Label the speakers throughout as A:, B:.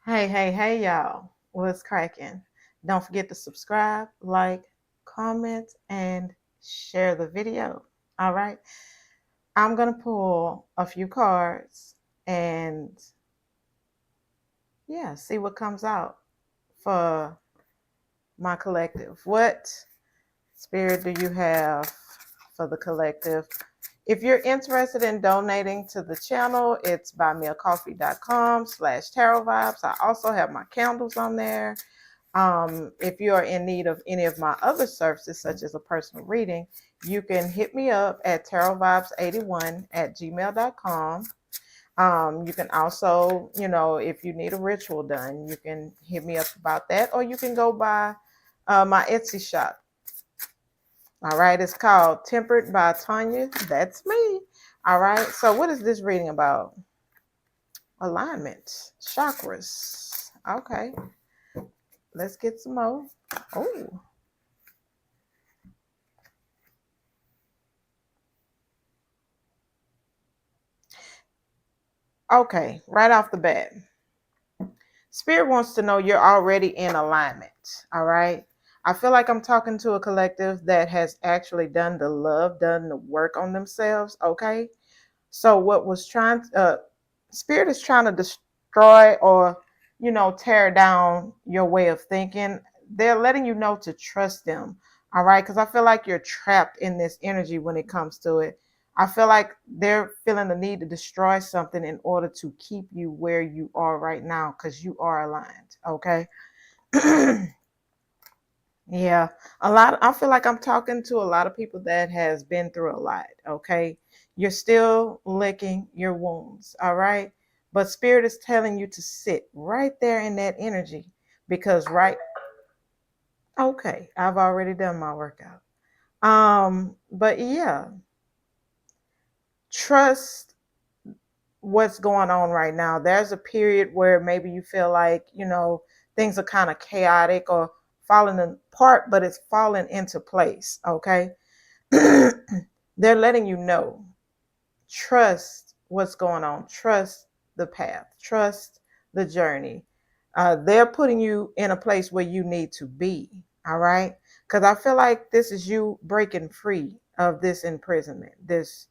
A: Hey, y'all. What's cracking? Don't forget to subscribe, like, comment, and share the video. All right. I'm going to pull a few cards and, yeah, see what comes out for my collective. What spirit do you have for the collective? If you're interested in donating to the channel, it's buymeacoffee.com/tarotvibez. I also have my candles on there. If you are in need of any of my other services, such as a personal reading, you can hit me up at tarotvibez81@gmail.com. You can also, if you need a ritual done, you can hit me up about that, or you can go by my Etsy shop. All right, it's called Tempered by Tonya. That's me. All right, so what is this reading about? Alignment, chakras. Okay, let's get some more. Oh. Okay, right off the bat, Spirit wants to know you're already in alignment. All right. I feel like I'm talking to a collective that has actually done the work on themselves. Okay. So what was Spirit is trying to destroy or, tear down your way of thinking. They're letting you know to trust them. All right. Because I feel like you're trapped in this energy when it comes to it. I feel like they're feeling the need to destroy something in order to keep you where you are right now because you are aligned. Okay. Yeah. I feel like I'm talking to a lot of people that has been through a lot. Okay. You're still licking your wounds. All right. But spirit is telling you to sit right there in that energy because okay, I've already done my workout. But yeah, trust what's going on right now. There's a period where maybe you feel like, things are kind of chaotic or falling apart, but it's falling into place. Okay. They're letting you know, trust what's going on, trust the path, trust the journey. They're putting you in a place where you need to be. All right. Because I feel like this is you breaking free of this imprisonment, this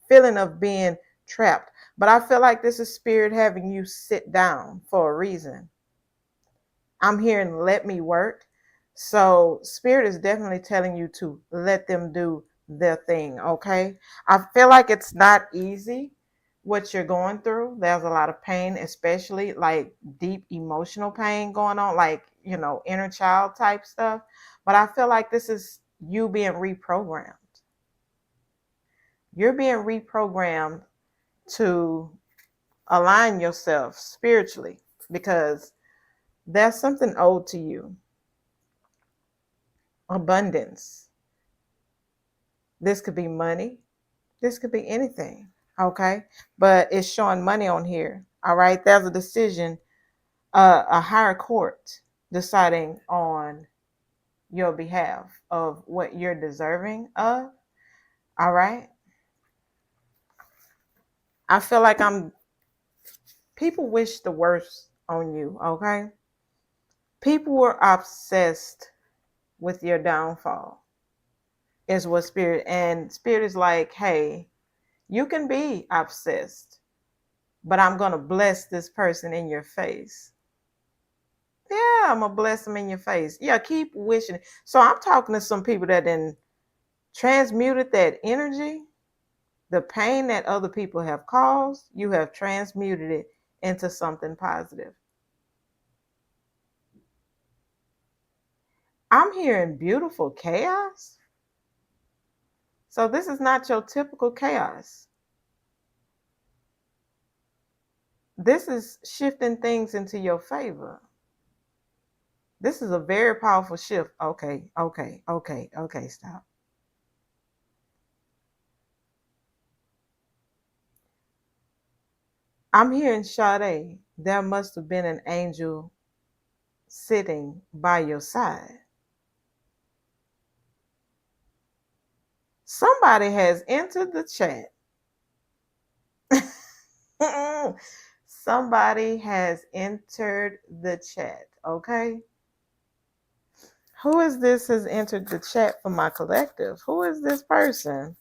A: feeling of being trapped. But I feel like this is spirit having you sit down for a reason. I'm hearing let me work. So spirit is definitely telling you to let them do their thing. Okay. I feel like it's not easy what you're going through. There's a lot of pain, especially like deep emotional pain going on, like, inner child type stuff. But I feel like this is you being reprogrammed. You're being reprogrammed to align yourself spiritually because there's something owed to you. Abundance. This could be money. This could be anything. Okay. But it's showing money on here. All right. There's a decision, a higher court deciding on your behalf of what you're deserving of. All right. I feel like people wish the worst on you. Okay. People were obsessed with your downfall, is what spirit is like, hey, you can be obsessed, but I'm going to bless this person in your face. Yeah, I'm going to bless them in your face. Yeah, keep wishing. So I'm talking to some people that then transmuted that energy, the pain that other people have caused, you have transmuted it into something positive. I'm hearing beautiful chaos. So this is not your typical chaos. This is shifting things into your favor. This is a very powerful shift. Okay, stop. I'm hearing Sade, there must have been an angel sitting by your side. Somebody has entered the chat. Somebody has entered the chat, okay? Who is this has entered the chat for my collective? Who is this person?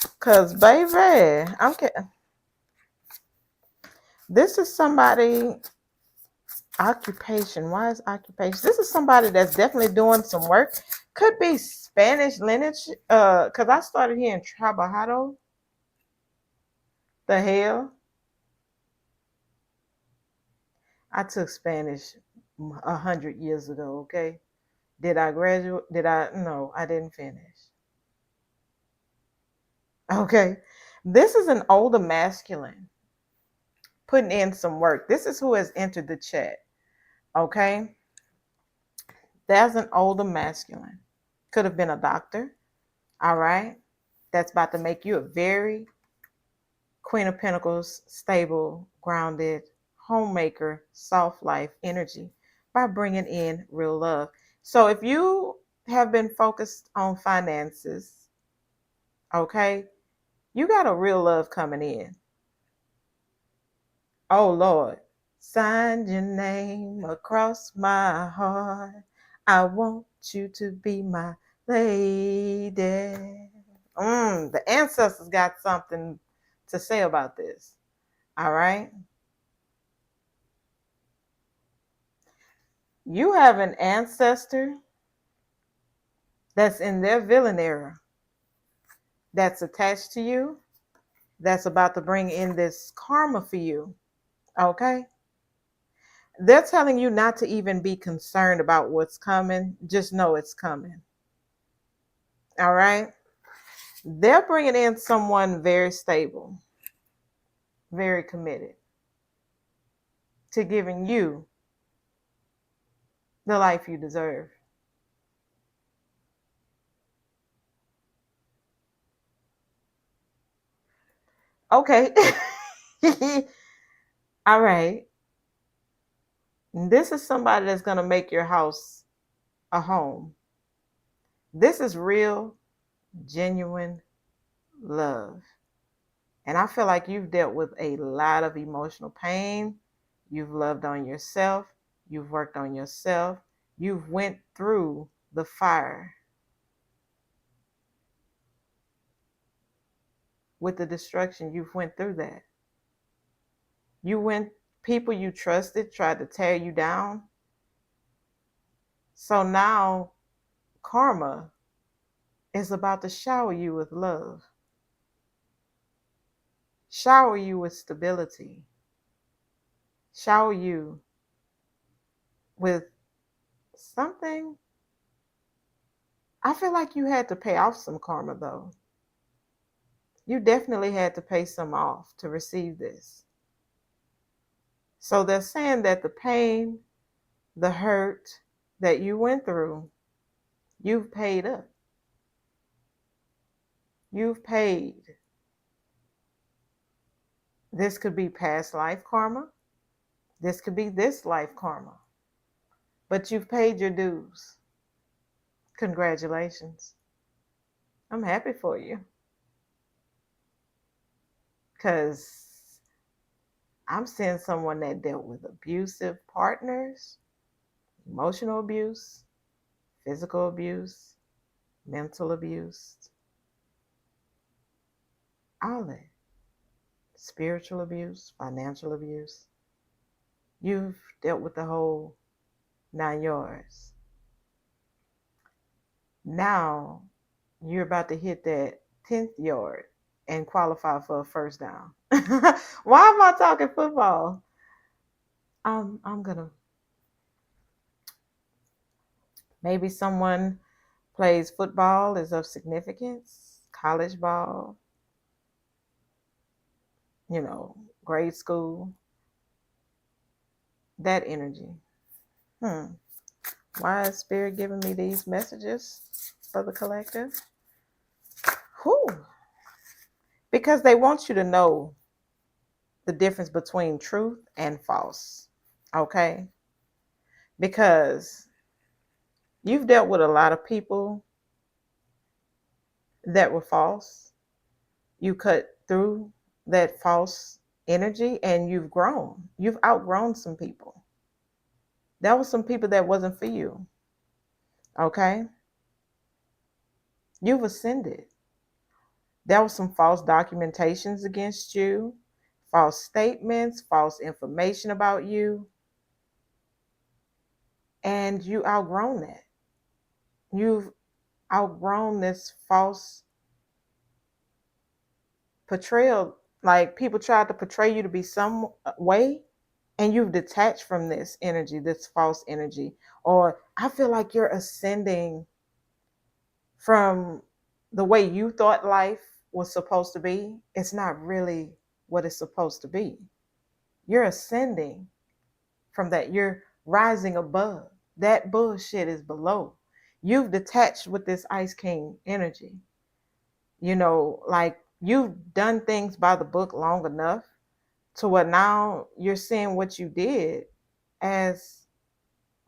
A: Because, baby, this is somebody, occupation. Why is occupation? This is somebody that's definitely doing some work. Could be Spanish lineage, because I started here in Trabajado. The hell? I took Spanish 100 years ago, okay? Did I graduate? No, I didn't finish. Okay. This is an older masculine putting in some work. This is who has entered the chat, okay? There's an older masculine. Could have been a doctor, all right? That's about to make you a very Queen of Pentacles, stable, grounded, homemaker, soft life energy by bringing in real love. So if you have been focused on finances, okay, you got a real love coming in. Oh, Lord. Sign your name across my heart. I want you to be my lady. The ancestors got something to say about this. All right. You have an ancestor that's in their villain era, that's attached to you, that's about to bring in this karma for you. Okay. They're telling you not to even be concerned about what's coming. Just know it's coming. All right. They're bringing in someone very stable, very committed to giving you the life you deserve. Okay. All right. This is somebody that's going to make your house a home. This is real, genuine love. And I feel like you've dealt with a lot of emotional pain. You've loved on yourself. You've worked on yourself. You've went through the fire with the destruction. You've went through that. People you trusted tried to tear you down. So now karma is about to shower you with love, shower you with stability, shower you with something. I feel like you had to pay off some karma, though. You definitely had to pay some off to receive this. So they're saying that the pain, the hurt that you went through, you've paid up. You've paid. This could be past life karma. This could be this life karma. But you've paid your dues. Congratulations. I'm happy for you. Because I'm seeing someone that dealt with abusive partners, emotional abuse, physical abuse, mental abuse, all that. Spiritual abuse, financial abuse. You've dealt with the whole 9 yards. Now you're about to hit that 10th yard and qualify for a first down. Why am I talking football? I'm gonna, maybe someone plays football, is of significance, college ball, grade school, that energy. Why is Spirit giving me these messages for the collective? Because they want you to know the difference between truth and false. Okay? Because you've dealt with a lot of people that were false. You cut through that false energy and you've grown. You've outgrown some people. That was some people that wasn't for you. Okay? You've ascended. There was some false documentations against you, false statements, false information about you, and you outgrown that. You've outgrown this false portrayal. Like people tried to portray you to be some way, and you've detached from this energy, this false energy. Or I feel like you're ascending from the way you thought life was supposed to be. It's not really what it's supposed to be. You're ascending from that. You're rising above. That bullshit is below. You've detached with this Ice King energy. Like you've done things by the book long enough to what now you're seeing what you did as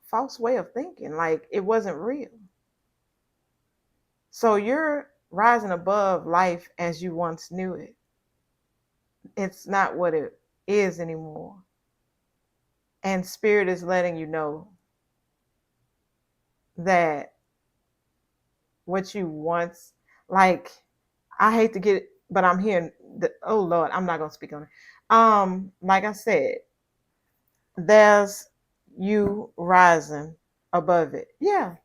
A: false way of thinking. Like it wasn't real. So you're rising above life as you once knew it. It's not what it is anymore. And spirit is letting you know that what you once, like, I hate to get it, but I'm hearing oh Lord, I'm not gonna speak on it. Like I said, there's you rising above it. Yeah.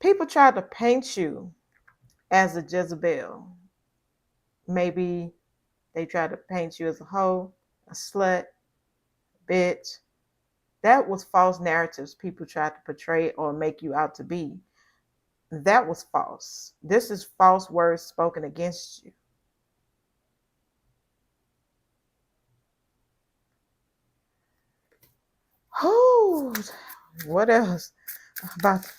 A: People try to paint you as a Jezebel. Maybe they try to paint you as a hoe, a slut, bitch. That was false narratives people tried to portray or make you out to be. That was false. This is false words spoken against you. Oh, what else about?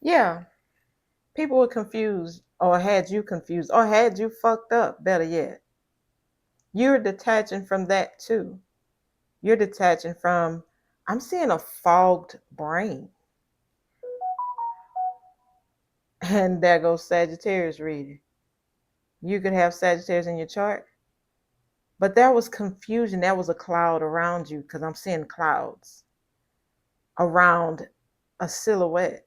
A: Yeah, people were confused, or had you confused, or had you fucked up. Better yet, you're detaching from that too. You're detaching from. I'm seeing a fogged brain, and there goes Sagittarius reading. You could have Sagittarius in your chart, but there was confusion. There was a cloud around you because I'm seeing clouds around a silhouette.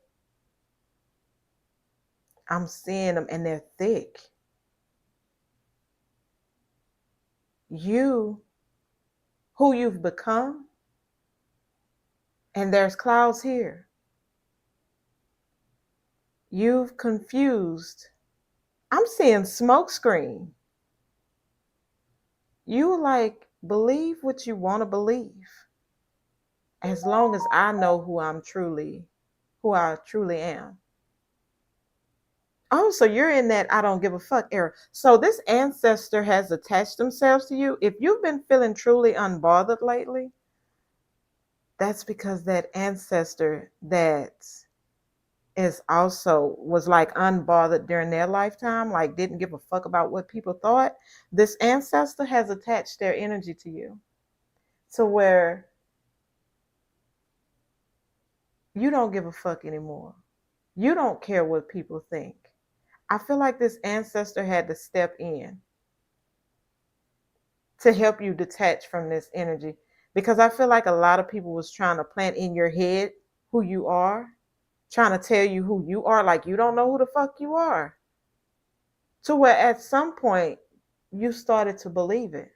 A: I'm seeing them and they're thick. You, who you've become, and there's clouds here. You've confused. I'm seeing smoke screen. You like believe what you want to believe. As long as I know who I truly am. Oh, so you're in that I don't give a fuck era. So this ancestor has attached themselves to you. If you've been feeling truly unbothered lately, that's because that ancestor that is also was like unbothered during their lifetime, like didn't give a fuck about what people thought. This ancestor has attached their energy to you to where you don't give a fuck anymore. You don't care what people think. I feel like this ancestor had to step in to help you detach from this energy because I feel like a lot of people was trying to plant in your head who you are, trying to tell you who you are, like you don't know who the fuck you are. To where at some point you started to believe it.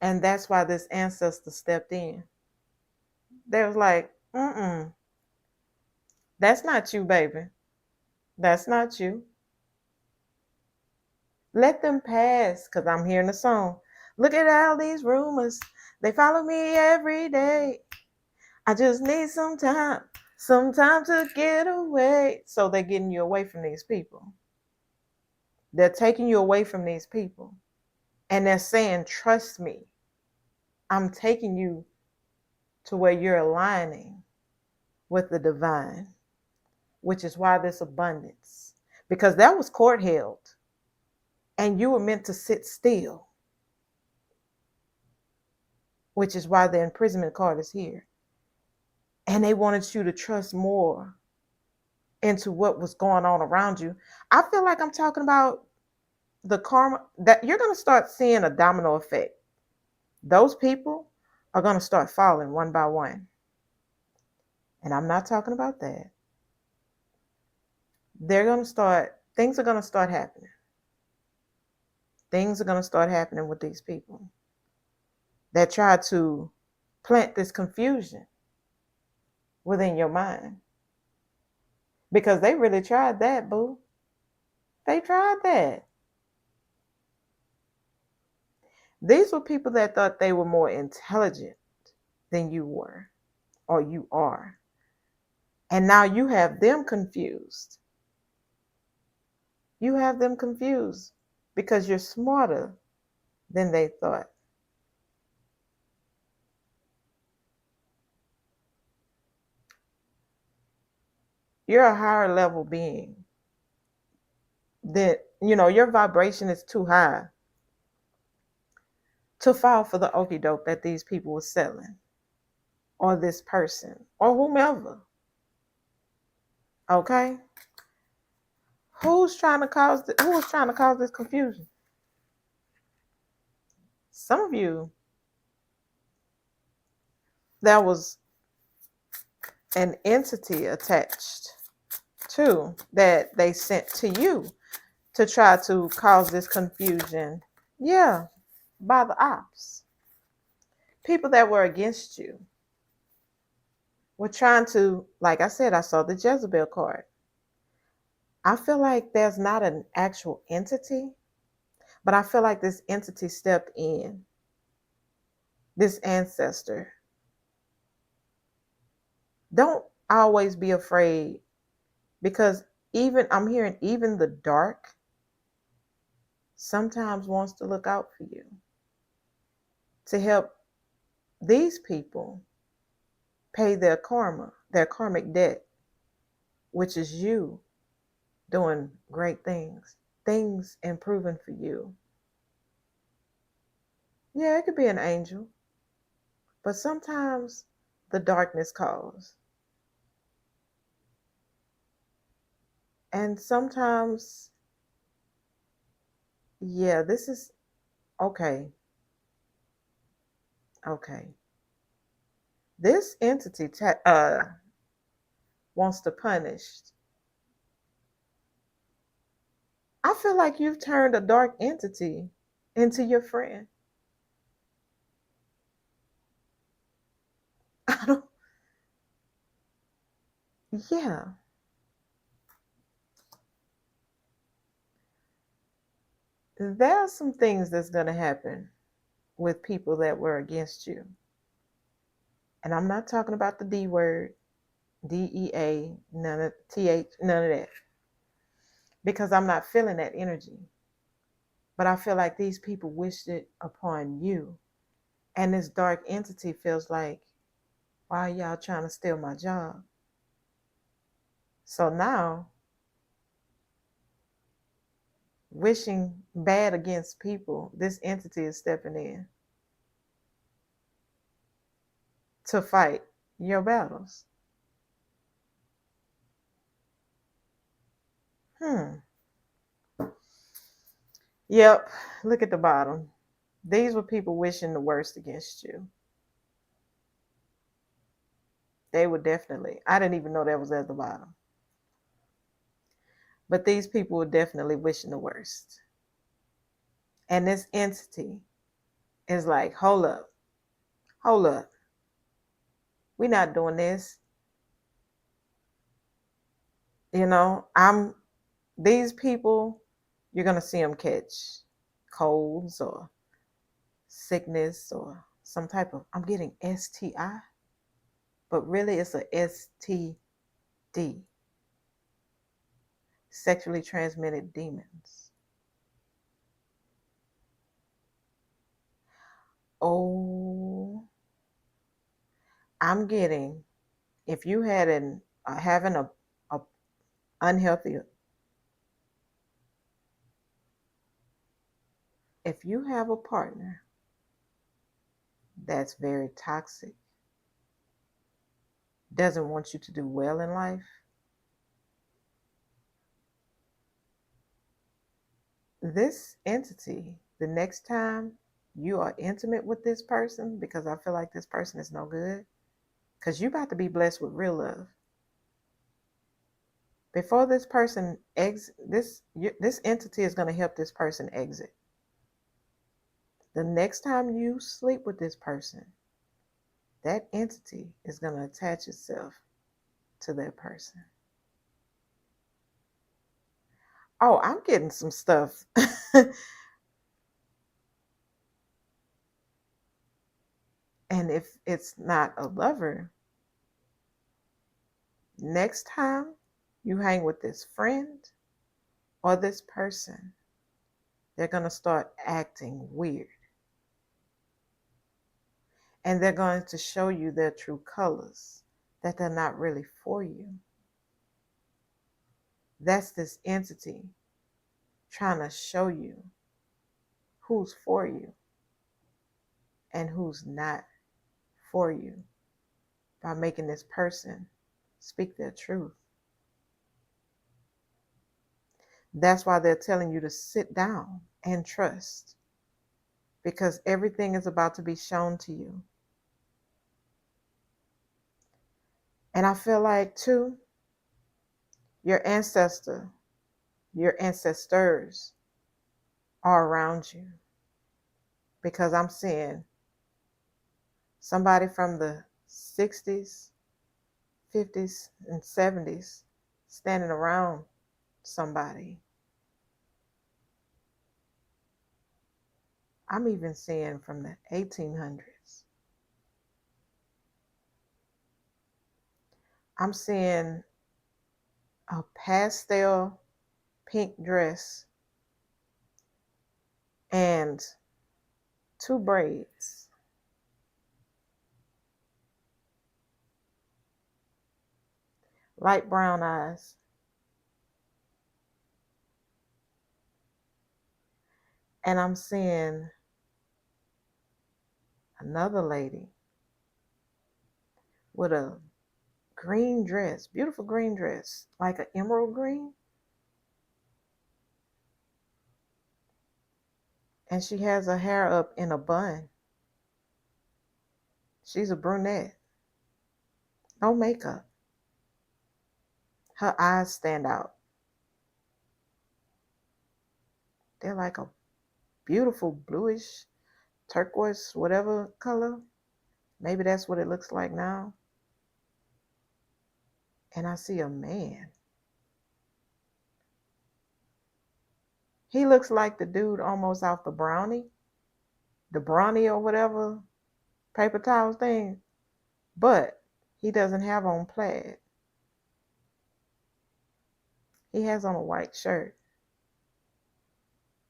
A: And that's why this ancestor stepped in. They was like, that's not you, baby. That's not you. Let them pass, because I'm hearing the song. Look at all these rumors. They follow me every day. I just need some time to get away. So they're getting you away from these people. They're taking you away from these people. And they're saying, trust me. I'm taking you to where you're aligning with the divine, which is why this abundance. Because that was court held. And you were meant to sit still, which is why the imprisonment card is here. And they wanted you to trust more into what was going on around you. I feel like I'm talking about the karma that you're going to start seeing a domino effect. Those people are going to start falling one by one. And I'm not talking about that. Things are going to start happening. Things are going to start happening with these people that try to plant this confusion within your mind. Because they really tried that, boo. They tried that. These were people that thought they were more intelligent than you were or you are. And now you have them confused. You have them confused because you're smarter than they thought. You're a higher level being. That, your vibration is too high to fall for the okie doke that these people were selling, or this person, or whomever. Okay? Who was trying to cause this confusion? Some of you, there was an entity attached to that they sent to you to try to cause this confusion. Yeah, by the ops. People that were against you were trying to, like I said, I saw the Jezebel card. I feel like there's not an actual entity, but I feel like this entity stepped in. This ancestor. Don't always be afraid, because I'm hearing even the dark sometimes wants to look out for you to help these people pay their karma, their karmic debt, which is you doing great things improving for you. Yeah, it could be an angel, but sometimes the darkness calls. And sometimes, yeah, this is okay. Okay. This entity wants to punish. I feel like you've turned a dark entity into your friend. I don't, yeah. There are some things that's going to happen with people that were against you. And I'm not talking about the D word, DEA, none of TH, none of that. Because I'm not feeling that energy. But I feel like these people wished it upon you. And this dark entity feels like, why are y'all trying to steal my job? So now, wishing bad against people, this entity is stepping in to fight your battles. Yep, look at the bottom. These were people wishing the worst against you. They were definitely, I didn't even know that was at the bottom. But these people were definitely wishing the worst. And this entity is like, hold up. We're not doing this. These people, you're going to see them catch colds or sickness or some type of, I'm getting STI, but really it's a STD, sexually transmitted demons. Oh, I'm getting, if you had having a unhealthy, if you have a partner that's very toxic, doesn't want you to do well in life, this entity, the next time you are intimate with this person, because I feel like this person is no good, because you're about to be blessed with real love. Before this person this entity is going to help this person exit. The next time you sleep with this person, that entity is going to attach itself to that person. Oh, I'm getting some stuff. And if it's not a lover, next time you hang with this friend or this person, they're going to start acting weird. And they're going to show you their true colors, that they're not really for you. That's this entity trying to show you who's for you and who's not for you by making this person speak their truth. That's why they're telling you to sit down and trust, because everything is about to be shown to you. And I feel like, too, your ancestors are around you, because I'm seeing somebody from the 60s, 50s, and 70s standing around somebody. I'm even seeing from the 1800s. I'm seeing a pastel pink dress and 2 braids. Light brown eyes. And I'm seeing another lady with a green dress, beautiful green dress, like an emerald green. And she has her hair up in a bun. She's a brunette. No makeup. Her eyes stand out. They're like a beautiful bluish, turquoise, whatever color. Maybe that's what it looks like now. And I see a man. He looks like the dude almost off the brownie or whatever paper towel thing, but he doesn't have on plaid. He has on a white shirt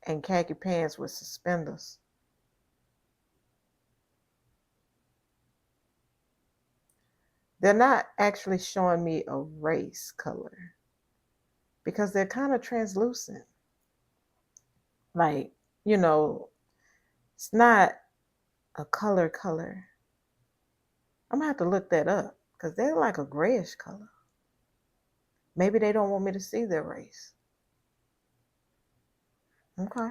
A: and khaki pants with suspenders. They're not actually showing me a race color because they're kind of translucent. Like, it's not a color. I'm gonna have to look that up because they're like a grayish color. Maybe they don't want me to see their race. Okay.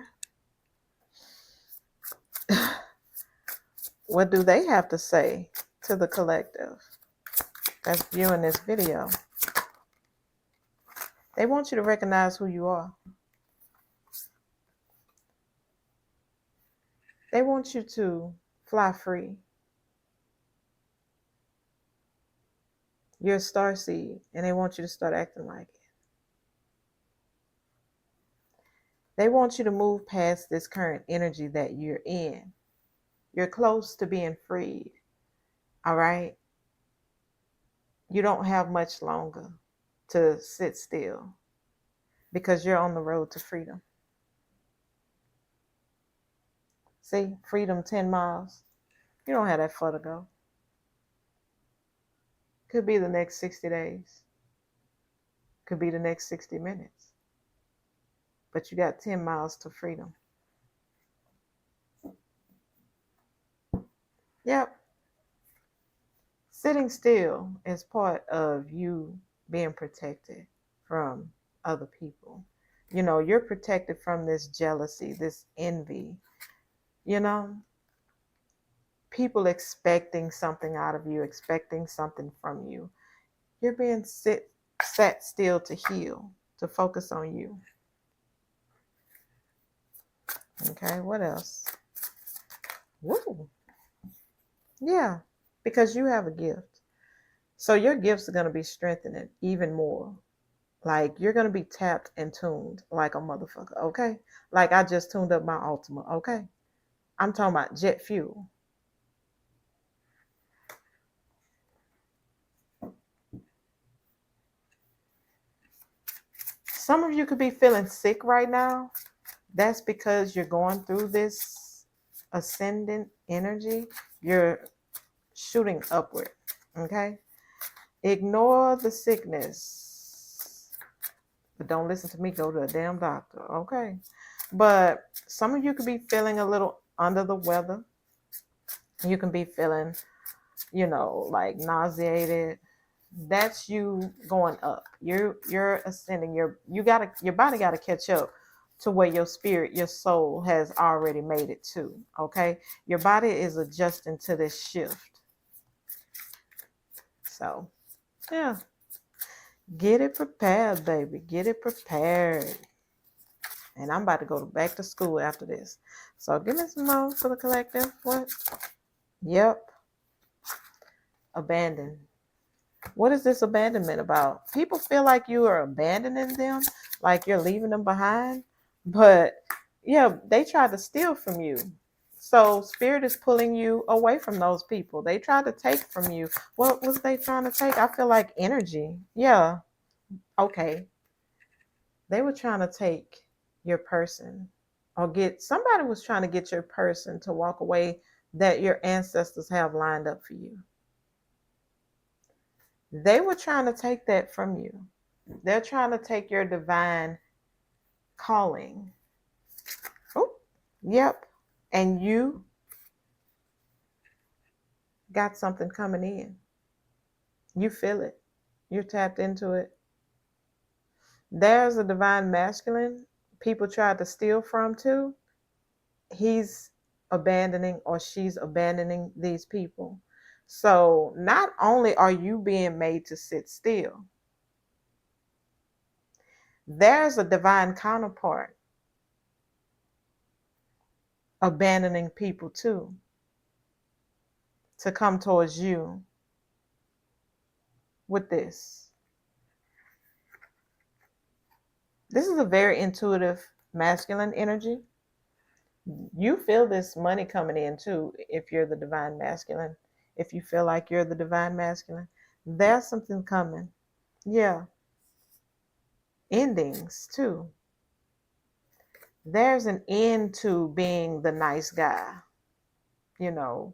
A: What do they have to say to the collective that's viewing this video? They want you to recognize who you are. They want you to fly free. You're a starseed, and they want you to start acting like it. They want you to move past this current energy that you're in. You're close to being freed. All right? You don't have much longer to sit still because you're on the road to freedom. See, freedom 10 miles. You don't have that far to go. Could be the next 60 days. Could be the next 60 minutes. But you got 10 miles to freedom. Yep. Sitting still is part of you being protected from other people. You know, you're protected from this jealousy, this envy, you know, people expecting something out of you, expecting something from you. You're being sat still to heal, to focus on you. Okay, what else? Woo. Yeah, because you have a gift. So your gifts are going to be strengthened even more. Like you're going to be tapped and tuned like a motherfucker, okay? Like I just tuned up my Ultima, okay? I'm talking about jet fuel. Some of you could be feeling sick right now. That's because you're going through this ascendant energy. You're shooting upward, okay? Ignore the sickness. But don't listen to me. Go to a damn doctor, okay? But some of you could be feeling a little under the weather. You can be feeling, you know, like nauseated. That's you going up. You're ascending. Your body gotta catch up to where your spirit, your soul has already made it to. Okay? Your body is adjusting to this shift. So yeah. Get it prepared, baby. Get it prepared. And I'm about to go back to school after this. So give me some more for the collective. What? Yep. Abandon. What is this abandonment about? People feel like you are abandoning them, like you're leaving them behind. But yeah, they tried to steal from you. So spirit is pulling you away from those people. They tried to take from you. What was they trying to take? I feel like energy. Yeah. Okay. They were trying to take your person, or somebody was trying to get your person to walk away that your ancestors have lined up for you. They were trying to take that from you. They're trying to take your divine calling. Oh, yep. And you got something coming in. You feel it. You're tapped into it. There's a divine masculine people tried to steal from too. He's abandoning, or she's abandoning these people. So not only are you being made to sit still, there's a divine counterpart abandoning people too, to come towards you with this. This is a very intuitive masculine energy. You feel this money coming in too if you're the divine masculine. If you feel like you're the divine masculine, there's something coming. Yeah. Endings too. There's an end to being the nice guy. You know,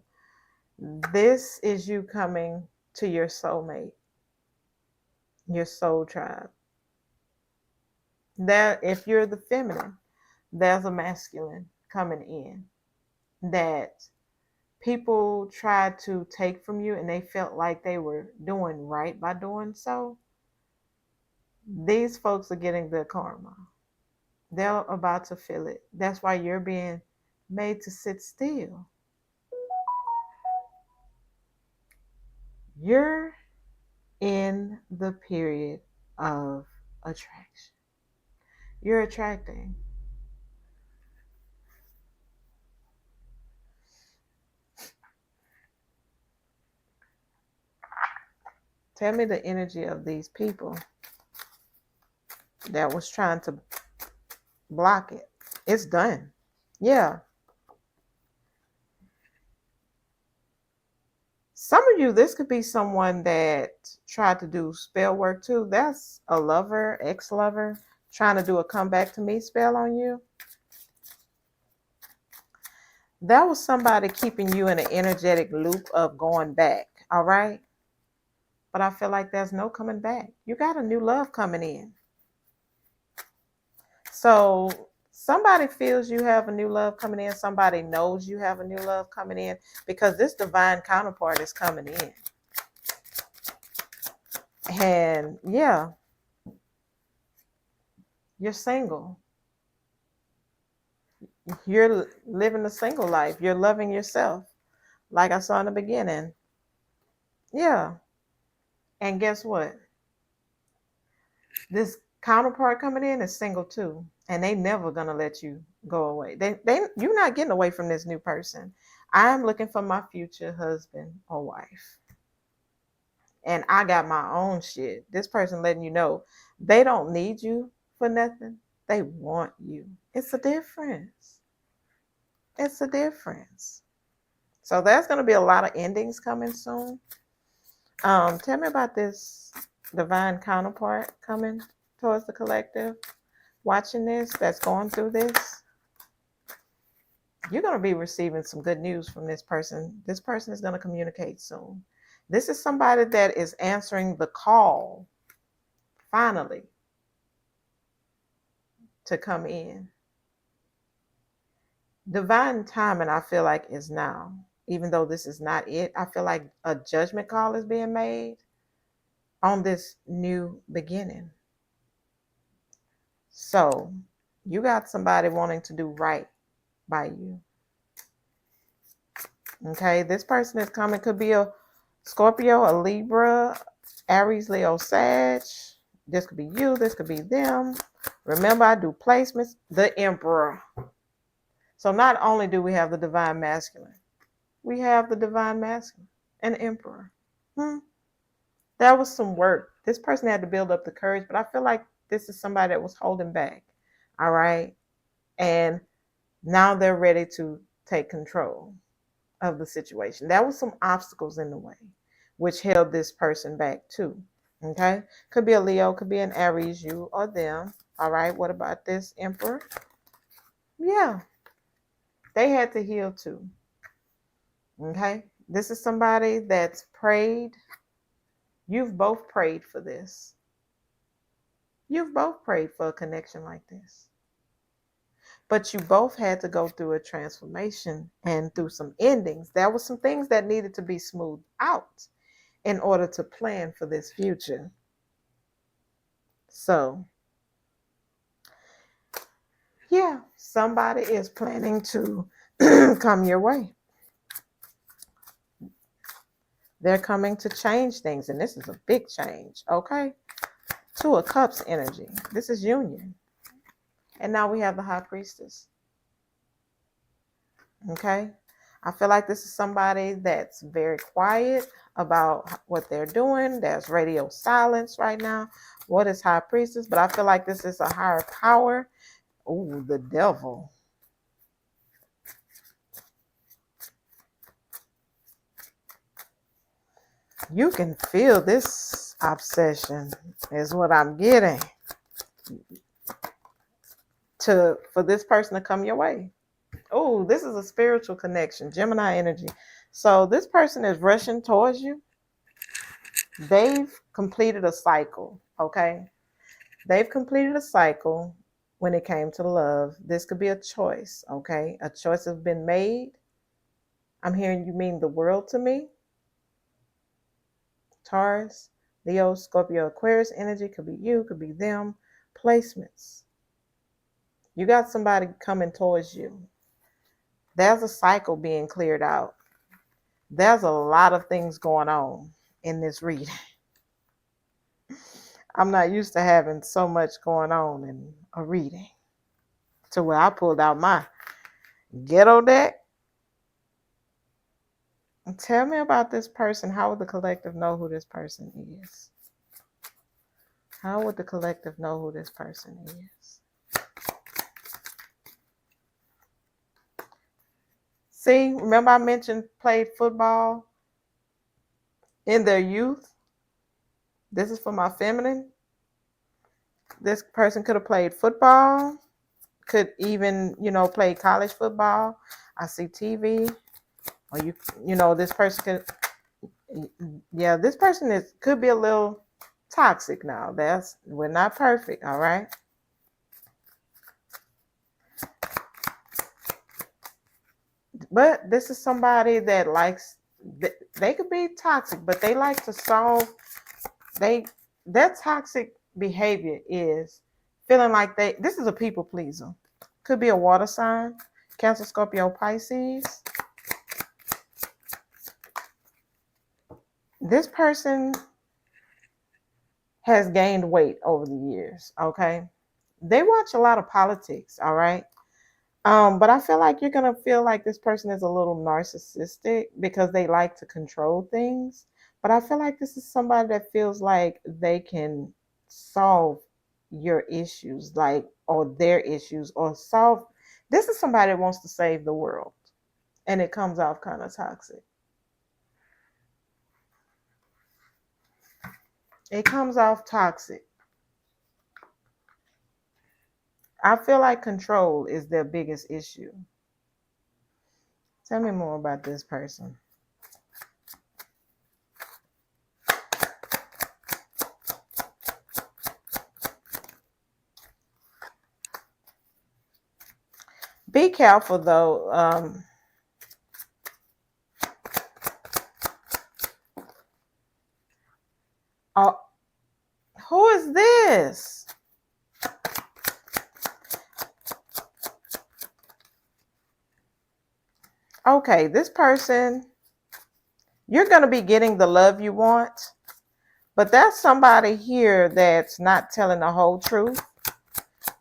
A: this is you coming to your soulmate, your soul tribe. There, if you're the feminine, there's a masculine coming in that people tried to take from you and they felt like they were doing right by doing so. These folks are getting their karma. They're about to feel it. That's why you're being made to sit still. You're in the period of attraction. You're attracting. Tell me the energy of these people that was trying to block it. It's done. Yeah. Some of you, this could be someone that tried to do spell work too. That's a lover, ex-lover, trying to do a come back to me spell on you. That was somebody keeping you in an energetic loop of going back. All right. But I feel like there's no coming back. You got a new love coming in. So somebody feels you have a new love coming in. Somebody knows you have a new love coming in, because this divine counterpart is coming in. And yeah, You're single. You're living a single life. You're loving yourself, like I saw in the beginning. Yeah. And guess what? This counterpart coming in is single too, and they never gonna let you go away. You're not getting away from this new person. I'm looking for my future husband or wife, and I got my own shit. This person letting you know they don't need you for nothing. They want you. It's a difference. It's a difference. So there's gonna be a lot of endings coming soon. Tell me about this divine counterpart coming towards the collective, watching this, that's going through this. You're going to be receiving some good news from this person. This person is going to communicate soon. This is somebody that is answering the call, finally, to come in. Divine timing, I feel like, is now. Even though this is not it, I feel like a judgment call is being made on this new beginning. So you got somebody wanting to do right by you. Okay, this person is coming. Could be a Scorpio, a Libra, Aries, Leo, Sag. This could be you. This could be them. Remember, I do placements. The Emperor. So not only do we have the Divine Masculine, we have the Divine Masculine and Emperor. That was some work. This person had to build up the courage, but I feel like this is somebody that was holding back. All right. And now they're ready to take control of the situation. There was some obstacles in the way, which held this person back too. Okay. Could be a Leo, could be an Aries, you or them. All right. What about this Emperor? Yeah. They had to heal too. Okay. This is somebody that's prayed. You've both prayed for this. You've both prayed for a connection like this. But you both had to go through a transformation and through some endings. There were some things that needed to be smoothed out in order to plan for this future. So, yeah, somebody is planning to come your way. They're coming to change things, and this is a big change, okay? Two of Cups energy. This is union. And now we have the High Priestess. Okay? I feel like this is somebody that's very quiet about what they're doing. There's radio silence right now. What is High Priestess? But I feel like this is a higher power. Ooh, the Devil. You can feel this obsession is what I'm getting. For this person to come your way. Oh, this is a spiritual connection, Gemini energy. So this person is rushing towards you. They've completed a cycle, okay? They've completed a cycle when it came to love. This could be a choice, okay? A choice has been made. I'm hearing you mean the world to me. Taurus, Leo, Scorpio, Aquarius energy. Could be you, could be them. Placements. You got somebody coming towards you. There's a cycle being cleared out. There's a lot of things going on in this reading. I'm not used to having so much going on in a reading to where I pulled out my ghetto deck. Tell me about this person. How would the collective know who this person is? How would the collective know who this person is? See, remember I mentioned played football in their youth? This is for my feminine. This person could have played football, could even, play college football. I see TV. Or this person could, this person could be a little toxic now. We're not perfect, all right? But this is somebody that likes, they could be toxic, but they like to solve, their toxic behavior is feeling like this is a people pleaser. Could be a water sign, Cancer, Scorpio, Pisces. This person has gained weight over the years, okay? They watch a lot of politics, all right? But I feel like you're going to feel like this person is a little narcissistic because they like to control things. But I feel like this is somebody that feels like they can solve your issues, like, or their issues, or solve. This is somebody that wants to save the world. And it comes off kind of toxic. It comes off toxic. I feel like control is their biggest issue. Tell me more about this person. Be careful, though. Who is this? Okay, this person, you're going to be getting the love you want, but that's somebody here that's not telling the whole truth.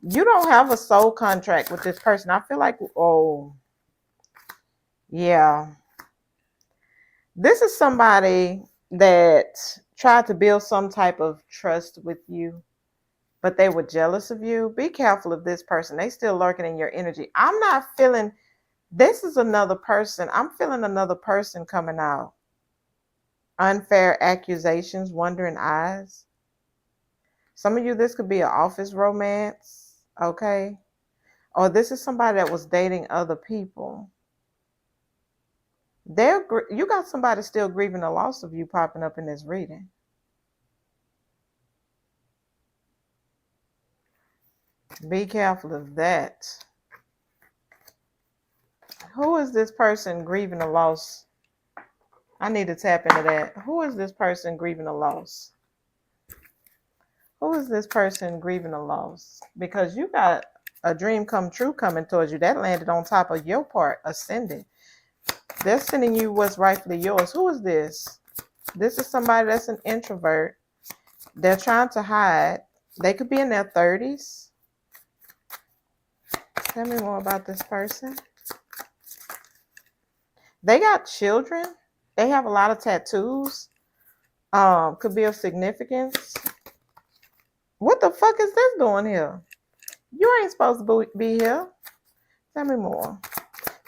A: You don't have a soul contract with this person. I feel like, oh, yeah. This is somebody that tried to build some type of trust with you, but they were jealous of you. Be careful of this person. They still lurking in your energy. I'm not feeling, this is another person. I'm feeling another person coming out. Unfair accusations, wandering eyes. Some of you, this could be an office romance, okay? Or this is somebody that was dating other people. You got somebody still grieving the loss of you popping up in this reading. Be careful of that. Who is this person grieving the loss? I need to tap into that. Who is this person grieving a loss? Who is this person grieving a loss? Because you got a dream come true coming towards you. That landed on top of your part, ascending. They're sending you what's rightfully yours. Who is this? This is somebody that's an introvert. They're trying to hide. They could be in their 30s. Tell me more about this person. They got children. They have a lot of tattoos. Could be of significance. What the fuck is this doing here? You ain't supposed to be here. Tell me more.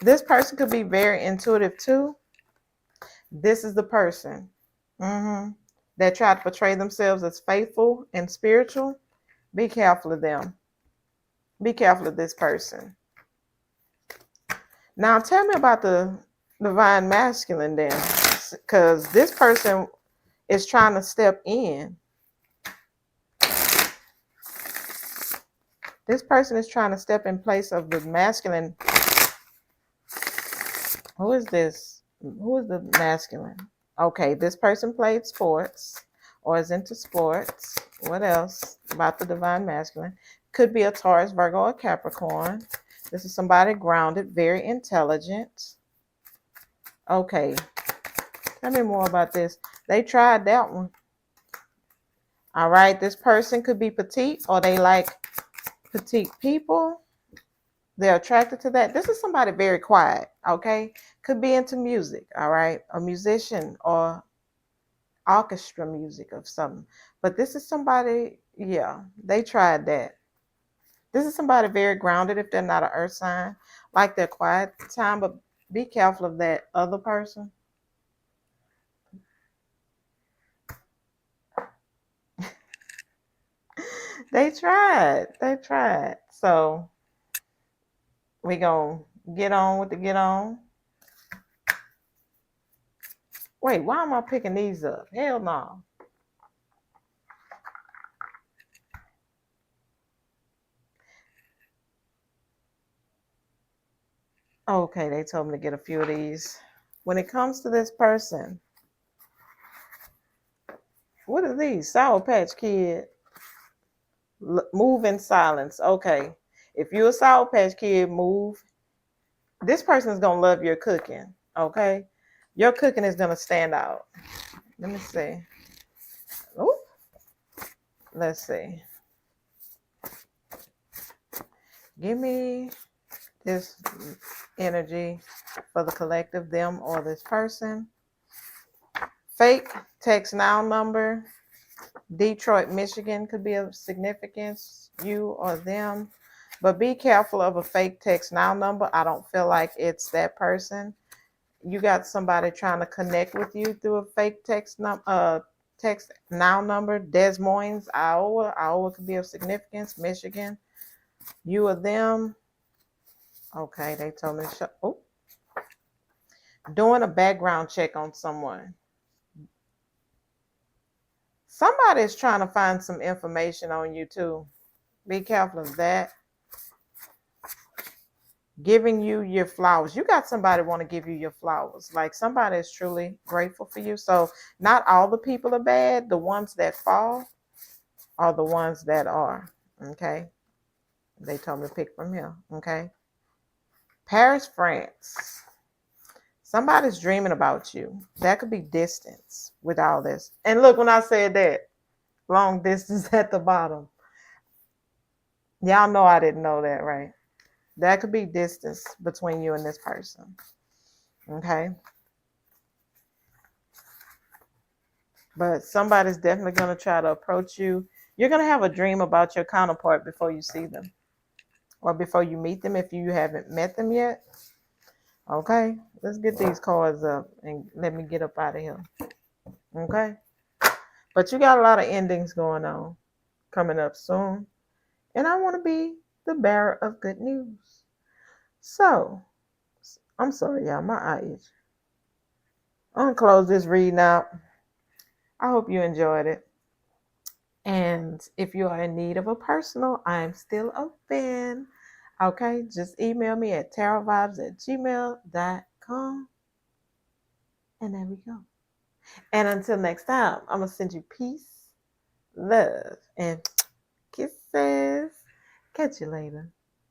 A: This person could be very intuitive too. This is the person that tried to portray themselves as faithful and spiritual. Be careful of them. Be careful of this person. Now tell me about the divine masculine then, because this person is trying to step in. This person is trying to step in place of the masculine. Who is this? Who is the masculine? Okay, this person played sports or is into sports. What else about the divine masculine? Could be a Taurus, Virgo, or Capricorn. This is somebody grounded, very intelligent. Okay, tell me more about this. They tried that one. All right, this person could be petite or they like petite people. They're attracted to that. This is somebody very quiet, okay? Could be into music, all right? A musician or orchestra music of something. But this is somebody, yeah, they tried that. This is somebody very grounded if they're not an earth sign, like their quiet time, but be careful of that other person. They tried. So we gonna get on with the get on. Wait, why am I picking these up? Hell no. Okay, they told me to get a few of these. When it comes to this person, what are these? Sour Patch Kid. Move in silence. Okay. If you're a Sour Patch Kid, move. This person is going to love your cooking. Okay. Your cooking is going to stand out. Let me see. Ooh. Let's see. Give me this energy for the collective, them or this person. Fake text now number. Detroit, Michigan could be of significance, you or them. But be careful of a fake text now number. I don't feel like it's that person. You got somebody trying to connect with you through a fake text now number. Des Moines, Iowa. Iowa could be of significance. Michigan. You or them. Okay, they told me to oh. Doing a background check on someone. Somebody's trying to find some information on you too. Be careful of that. Giving you your flowers. You got somebody want to give you your flowers. Like somebody is truly grateful for you. So not all the people are bad. The ones that fall are the ones that are. Okay. They told me to pick from here. Okay. Paris, France. Somebody's dreaming about you. That could be distance with all this. And look, when I said that, long distance at the bottom. Y'all know I didn't know that, right? That could be distance between you and this person. Okay. But somebody's definitely going to try to approach you. You're going to have a dream about your counterpart before you see them. Or before you meet them if you haven't met them yet. Okay. Let's get these cards up and let me get up out of here. Okay. But you got a lot of endings going on coming up soon. And I want to be the bearer of good news. So, I'm sorry, y'all. My eye itch. I'm going to close this reading out. I hope you enjoyed it. And if you are in need of a personal, I'm still open. Okay, just email me at tarotvibez@gmail.com. And there we go. And until next time, I'm going to send you peace, love, and kisses. Catch you later.